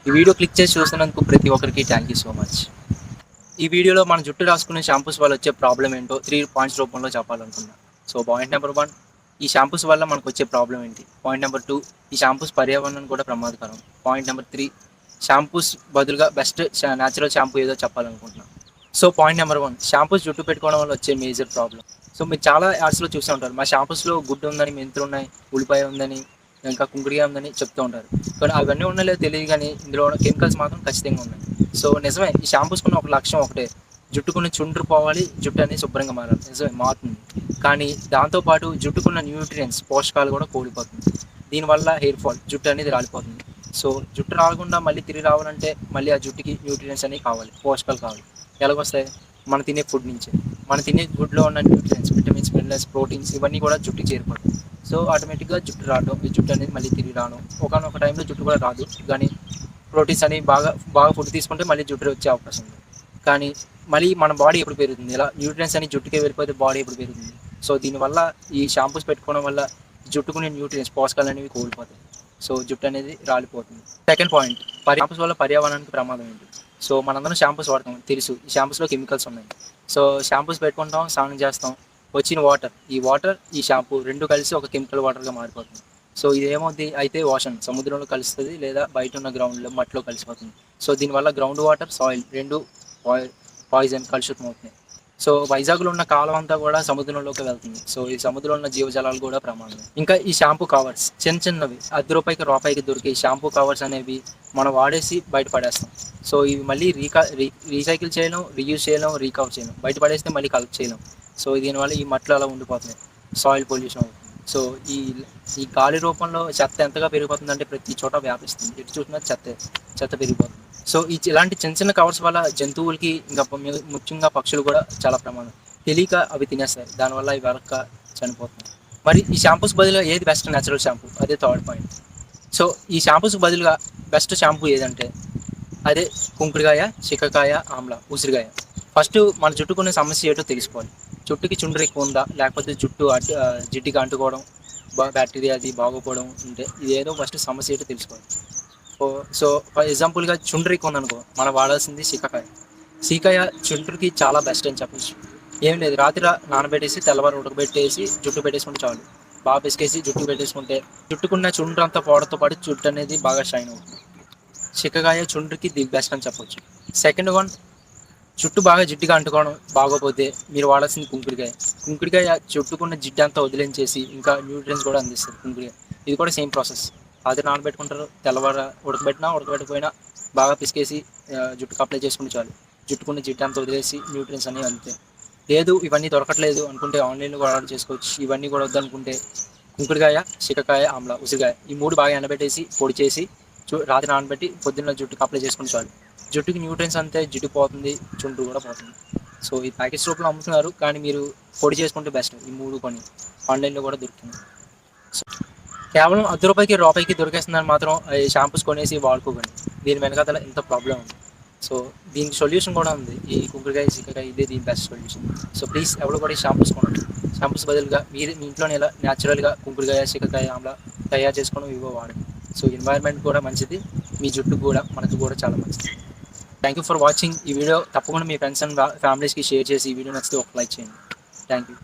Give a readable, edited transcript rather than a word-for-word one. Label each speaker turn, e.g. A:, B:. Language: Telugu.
A: ఈ వీడియో క్లిక్ చేసి చూస్తున్నందుకు ప్రతి ఒక్కరికి థ్యాంక్ యూ సో మచ్. ఈ వీడియోలో మన జుట్టు రాసుకునే షాంపూస్ వల్ల వచ్చే ప్రాబ్లం ఏంటో 3 పాయింట్స్ రూపంలో చెప్పాలనుకున్నా. సో పాయింట్ నెంబర్ 1, ఈ షాంపూస్ వల్ల మనకు వచ్చే ప్రాబ్లం ఏంటి. పాయింట్ నెంబర్ 2, ఈ షాంపూస్ పర్యావరణానికి కూడా ప్రమాదకరం. పాయింట్ నెంబర్ 3, షాంపూస్ బదులుగా బెస్ట్ న్యాచురల్ షాంపూ ఏదో చెప్పాలనుకుంటున్నాను. సో పాయింట్ నెంబర్ 1, షాంపూస్ జుట్టు పెట్టుకోవడం వల్ల వచ్చే మేజర్ ప్రాబ్లం. సో మీరు చాలా యాడ్స్లో చూసే ఉంటారు, మా షాంపూస్లో గుడ్డు ఉందని, మెంతులు ఉన్నాయి, ఉల్లిపాయ ఉందని, ఇంకా కుంకుడిగా ఉందని చెప్తూ ఉంటారు. కానీ అవన్నీ ఉన్నాయో తెలియదు, కానీ ఇందులో ఉన్న కెమికల్స్ మాత్రం ఖచ్చితంగా ఉన్నాయి. సో నిజమే, ఈ షాంపూస్కున్న ఒక లక్ష్యం ఒకటే, జుట్టుకున్న చుండ్రు పోవాలి, జుట్టు అనేది శుభ్రంగా మారాలి. నిజమే, మారుతుంది. కానీ దాంతోపాటు జుట్టుకున్న న్యూట్రియన్స్, పోషకాలు కూడా కోల్పోతుంది. దీనివల్ల హెయిర్ ఫాల్, జుట్టు అనేది రాలిపోతుంది. సో జుట్టు రాకుండా మళ్ళీ తిరిగి రావాలంటే మళ్ళీ ఆ జుట్టుకి న్యూట్రియన్స్ అనేవి కావాలి, పోషకాలు కావాలి. ఎలాగొస్తాయి? మనం తినే ఫుడ్ నుంచే. మనం తినే ఫుడ్లో ఉన్న న్యూట్రియన్స్, విటమిన్స్, మినరల్స్, ప్రోటీన్స్ ఇవన్నీ కూడా జుట్టుకి చేరిపోతాయి. సో ఆటోమేటిక్గా జుట్టు రావడం, ఈ జుట్టు అనేది మళ్ళీ తిరిగి రావడం. ఒకనొక టైంలో జుట్టు కూడా రాదు, కానీ ప్రోటీన్స్ అనేవి బాగా ఫుడ్ తీసుకుంటే మళ్ళీ జుట్టు వచ్చే అవకాశం ఉంది. కానీ మళ్ళీ మన బాడీ ఎప్పుడు పెరుగుతుంది? ఇలా న్యూట్రియన్స్ అని జుట్టుకే వెళ్ళిపోతే బాడీ ఎప్పుడు పెరుగుతుంది? సో దీనివల్ల ఈ షాంపూస్ పెట్టుకోవడం వల్ల జుట్టుకునే న్యూట్రియన్స్, పోషకాలు అనేవి కోల్పోతాయి. సో జుట్టు అనేది రాలిపోతుంది. సెకండ్ పాయింట్, షాంపూస్ వల్ల పర్యావరణానికి ప్రమాదం ఏంటి. సో మనందరం షాంపూస్ వాడతాం, తెలుసు ఈ షాంపూస్లో కెమికల్స్ ఉన్నాయి. సో షాంపూస్ పెట్టుకుంటాం, స్నానం చేస్తాం, వచ్చిన వాటర్, ఈ షాంపూ రెండు కలిసి ఒక కెమికల్ వాటర్గా మారిపోతుంది. సో ఇది ఏమవుతుంది అయితే, ఓషన్, సముద్రంలో కలుస్తుంది, లేదా బయట ఉన్న గ్రౌండ్లో మట్టిలో కలిసిపోతుంది. సో దీనివల్ల గ్రౌండ్ వాటర్, సాయిల్ రెండు పాయిజన్, కలుషితం అవుతున్నాయి. సో వైజాగ్లో ఉన్న కాలం అంతా కూడా సముద్రంలోకి వెళ్తుంది. సో ఈ సముద్రంలో ఉన్న జీవజాలాలు కూడా ప్రమాదం. ఇంకా ఈ షాంపూ కవర్స్, చిన్నవి రూపాయికి దొరికే ఈ షాంపూ కవర్స్ అనేవి మనం వాడేసి బయట పడేస్తాం. సో ఇవి మళ్ళీ రీసైకిల్ చేయలేం, రీయూజ్ చేయలేం, రీకవర్ చేయలేం. బయట పడేస్తే మళ్ళీ కలెక్ట్ చేయలేం. సో దీనివల్ల ఈ మట్లు అలా ఉండిపోతున్నాయి, సాయిల్ పొల్యూషన్ అవుతుంది. సో ఈ గాలి రూపంలో చెత్త ఎంతగా పెరిగిపోతుందంటే ప్రతి చోట వ్యాపిస్తుంది. ఎటు చూసినా చెత్త పెరిగిపోతుంది. సో ఇలాంటి చిన్న కవర్స్ వల్ల జంతువులకి, ఇంకా ముఖ్యంగా పక్షులు కూడా చాలా ప్రమాదం. తెలియక అవి తినేస్తాయి, దానివల్ల ఇవి వెనక చనిపోతుంది. మరి ఈ షాంపూస్ బదులుగా ఏది బెస్ట్ న్యాచురల్ షాంపూ? అదే థర్డ్ పాయింట్. సో ఈ షాంపూస్ బదులుగా బెస్ట్ షాంపూ ఏదంటే అదే కుంకుడుకాయ, చిక్కకాయ, ఆమ్లా, ఉసిరికాయ. ఫస్ట్ మన జుట్టుకున్న సమస్య ఏంటో తెలుసుకోవాలి. జుట్టుకి చుండ్రు ఎక్కువ ఉందా, లేకపోతే జిడ్డుగా అంటుకోవడం, బ్యాక్టీరియా అది బాగోపోవడం ఉంటే ఇదేదో ఫస్ట్ సమస్య ఏంటో తెలుసుకోవాలి. సో ఫర్ ఎగ్జాంపుల్గా చుండ్రు ఎక్కువ ఉందనుకో, మనం వాడాల్సింది సీకాయ చుండ్రుకి చాలా బెస్ట్ అని చెప్పచ్చు. ఏం లేదు, రాత్రి నానబెట్టేసి తెల్లవారు ఉడకబెట్టేసి జుట్టు పెట్టేసుకుంటే చాలు. బాగా పిసికేసి జుట్టు పెట్టేసుకుంటే జుట్టుకున్న చుండ్రు అంతా పోవడంతో పాటు జుట్టు అనేది బాగా షైన్ అవుతుంది. చిక్కకాయ చుండ్రుకి ది బెస్ట్ అని చెప్పొచ్చు. సెకండ్ వన్, జుట్టు బాగా జిడ్డుగా అంటుకోవడం బాగోపోతే మీరు వాడాల్సింది కుంకుడికాయ చుట్టుకున్న జిడ్డు అంతా వదిలించేసి ఇంకా న్యూట్రియన్స్ కూడా అందిస్తుంది కుంకుడికాయ. ఇది కూడా సేమ్ ప్రాసెస్. అది నానబెట్టుకుంటారు, తెల్లవారు ఉడకబెట్టకపోయినా బాగా పిసికేసి జుట్టుకు అప్లై చేసుకుంటే చాలు. జుట్టుకున్న జిడ్డు అంతా వదిలేసి న్యూట్రియన్స్ అనేవి అంతే. లేదు ఇవన్నీ దొరకట్లేదు అనుకుంటే ఆన్లైన్లో కూడా ఆర్డర్ చేసుకోవచ్చు. ఇవన్నీ కూడా వద్దనుకుంటే కుంకుడుకాయ, చిక్కకాయ, ఆమ్లా, ఉసిరికాయ ఈ 3 బాగా ఎండబెట్టేసి పొడి చేసి రాత్రి నానబెట్టి పొద్దున్న జుట్టుకు అప్లై చేసుకుంటే చాలు. జుట్టుకి న్యూట్రియన్స్ అంతే, జిడ్డు పోతుంది, చుండ్రు కూడా పోతుంది. సో ఈ ప్యాకెట్స్ రూపంలో అమ్ముతున్నారు, కానీ మీరు పొడి చేసుకుంటే బెస్ట్. ఈ 3 కొని ఆన్లైన్లో కూడా దొరుకుతుంది. సో కేవలం రూపాయికి దొరికేస్తుందని మాత్రం ఈ షాంపూస్ కొనేసి వాడుకోకండి. దీని వెనకాల ఎంత ప్రాబ్లం ఉంది. సో దీనికి సొల్యూషన్ కూడా ఉంది. ఈ కుంకుడుకాయ, చిక్కకాయ ఇదే దీని బెస్ట్ సొల్యూషన్. సో ప్లీజ్ ఎవరు కూడా ఈ షాంపూస్ కొనండి. షాంపూస్ బదులుగా మీరు మీ ఇంట్లోనే ఇలా న్యాచురల్గా కుంకుడుకాయ, చిక్కకాయ, ఆమ్లా తయారు చేసుకోవడం ఇవో వాడండి. సో ఎన్వైర్న్మెంట్ కూడా మంచిది, మీ జుట్టు కూడా మనకు కూడా చాలా మంచిది. థ్యాంక్ యూ ఫర్ వాచింగ్ ఈ వీడియో. తప్పకుండా మీ ఫ్రెండ్స్ అండ్ ఫ్యామిలీస్కి షేర్ చేసి ఈ వీడియో నచ్చితే ఒక లైక్ చేయండి. Thank you.